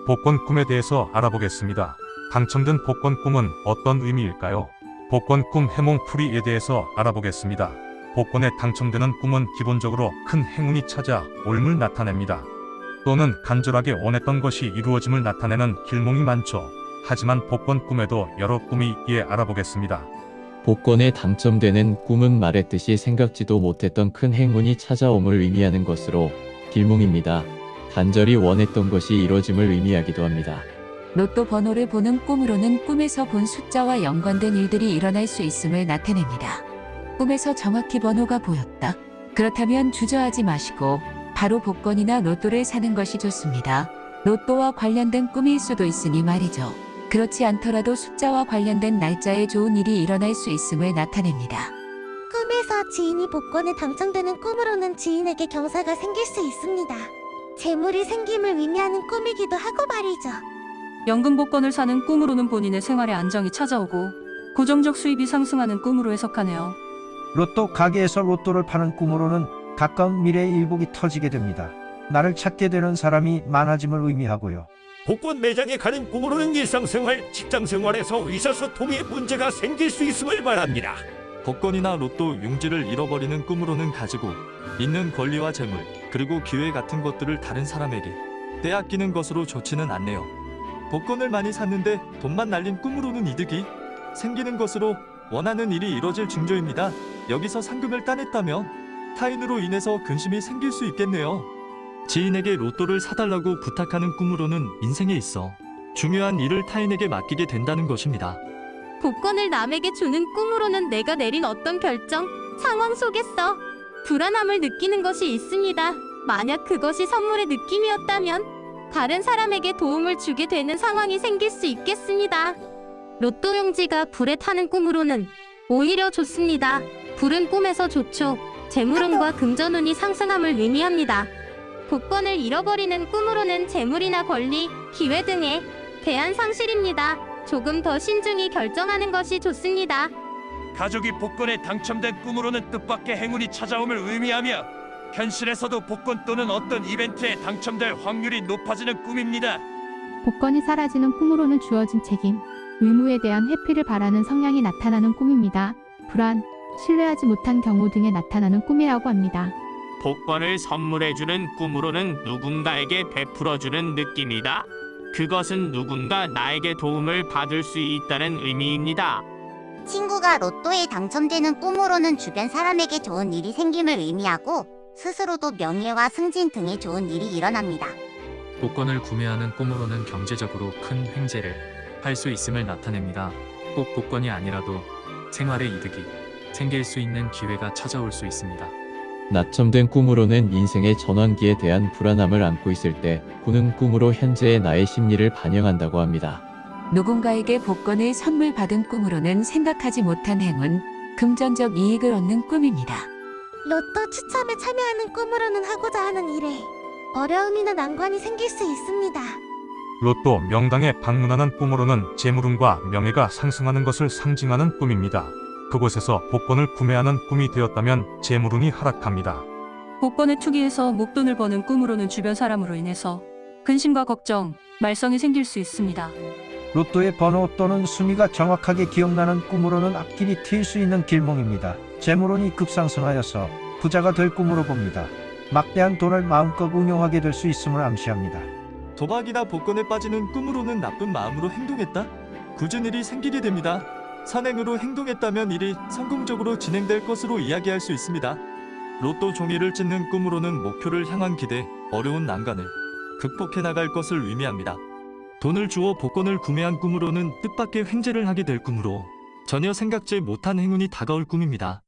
복권 꿈에 대해서 알아보겠습니다. 당첨된 복권 꿈은 어떤 의미일까요? 복권 꿈 해몽풀이에 대해서 알아보겠습니다. 복권에 당첨되는 꿈은 기본적으로 큰 행운이 찾아 올물 나타냅니다. 또는 간절하게 원했던 것이 이루어짐을 나타내는 길몽이 많죠. 하지만 복권 꿈에도 여러 꿈이 있기에 알아보겠습니다. 복권에 당첨되는 꿈은 말했듯이 생각지도 못했던 큰 행운이 찾아옴을 의미하는 것으로 길몽입니다. 간절히 원했던 것이 이루어짐을 의미하기도 합니다. 로또 번호를 보는 꿈으로는 꿈에서 본 숫자와 연관된 일들이 일어날 수 있음을 나타냅니다. 꿈에서 정확히 번호가 보였다. 그렇다면 주저하지 마시고 바로 복권이나 로또를 사는 것이 좋습니다. 로또와 관련된 꿈일 수도 있으니 말이죠. 그렇지 않더라도 숫자와 관련된 날짜에 좋은 일이 일어날 수 있음을 나타냅니다. 꿈에서 지인이 복권에 당첨되는 꿈으로는 지인에게 경사가 생길 수 있습니다. 재물이 생김을 의미하는 꿈이기도 하고 말이죠. 연금 복권을 사는 꿈으로는 본인의 생활에 안정이 찾아오고 고정적 수입이 상승하는 꿈으로 해석하네요. 로또 가게에서 로또를 파는 꿈으로는 가까운 미래의 일복이 터지게 됩니다. 나를 찾게 되는 사람이 많아짐을 의미하고요. 복권 매장에 가는 꿈으로는 일상생활, 직장생활에서 의사소통에 문제가 생길 수 있음을 말합니다. 복권이나 로또 용지를 잃어버리는 꿈으로는 가지고 있는 권리와 재물, 그리고 기회 같은 것들을 다른 사람에게 빼앗기는 것으로 좋지는 않네요. 복권을 많이 샀는데 돈만 날린 꿈으로는 이득이 생기는 것으로 원하는 일이 이뤄질 징조입니다. 여기서 상금을 따냈다면 타인으로 인해서 근심이 생길 수 있겠네요. 지인에게 로또를 사달라고 부탁하는 꿈으로는 인생에 있어 중요한 일을 타인에게 맡기게 된다는 것입니다. 복권을 남에게 주는 꿈으로는 내가 내린 어떤 결정, 상황 속에서 불안함을 느끼는 것이 있습니다. 만약 그것이 선물의 느낌이었다면 다른 사람에게 도움을 주게 되는 상황이 생길 수 있겠습니다. 로또 용지가 불에 타는 꿈으로는 오히려 좋습니다. 불은 꿈에서 좋죠. 재물운과 금전운이 상승함을 의미합니다. 복권을 잃어버리는 꿈으로는 재물이나 권리, 기회 등에 대한 상실입니다. 조금 더 신중히 결정하는 것이 좋습니다. 가족이 복권에 당첨된 꿈으로는 뜻밖의 행운이 찾아옴을 의미하며 현실에서도 복권 또는 어떤 이벤트에 당첨될 확률이 높아지는 꿈입니다. 복권이 사라지는 꿈으로는 주어진 책임, 의무에 대한 회피를 바라는 성향이 나타나는 꿈입니다. 불안, 신뢰하지 못한 경우 등에 나타나는 꿈이라고 합니다. 복권을 선물해주는 꿈으로는 누군가에게 베풀어주는 느낌이다. 그것은 누군가 나에게 도움을 받을 수 있다는 의미입니다. 친구가 로또에 당첨되는 꿈으로는 주변 사람에게 좋은 일이 생김을 의미하고 스스로도 명예와 승진 등의 좋은 일이 일어납니다. 복권을 구매하는 꿈으로는 경제적으로 큰 횡재를 할 수 있음을 나타냅니다. 꼭 복권이 아니라도 생활에 이득이 생길 수 있는 기회가 찾아올 수 있습니다. 낙첨된 꿈으로는 인생의 전환기에 대한 불안함을 안고 있을 때 꾸는 꿈으로 현재의 나의 심리를 반영한다고 합니다. 누군가에게 복권을 선물 받은 꿈으로는 생각하지 못한 행운, 금전적 이익을 얻는 꿈입니다. 로또 추첨에 참여하는 꿈으로는 하고자 하는 일에 어려움이나 난관이 생길 수 있습니다. 로또 명당에 방문하는 꿈으로는 재물운과 명예가 상승하는 것을 상징하는 꿈입니다. 그곳에서 복권을 구매하는 꿈이 되었다면 재물운이 하락합니다. 복권에 투기해서 목돈을 버는 꿈으로는 주변 사람으로 인해서 근심과 걱정, 말썽이 생길 수 있습니다. 로또의 번호 또는 순위가 정확하게 기억나는 꿈으로는 앞길이 트일 수 있는 길몽입니다. 재물운이 급상승하여서 부자가 될 꿈으로 봅니다. 막대한 돈을 마음껏 운용하게 될 수 있음을 암시합니다. 도박이나 복권에 빠지는 꿈으로는 나쁜 마음으로 행동했다? 굳은 일이 생기게 됩니다. 선행으로 행동했다면 일이 성공적으로 진행될 것으로 이야기할 수 있습니다. 로또 종이를 찢는 꿈으로는 목표를 향한 기대, 어려운 난관을 극복해 나갈 것을 의미합니다. 돈을 주어 복권을 구매한 꿈으로는 뜻밖의 횡재를 하게 될 꿈으로 전혀 생각지 못한 행운이 다가올 꿈입니다.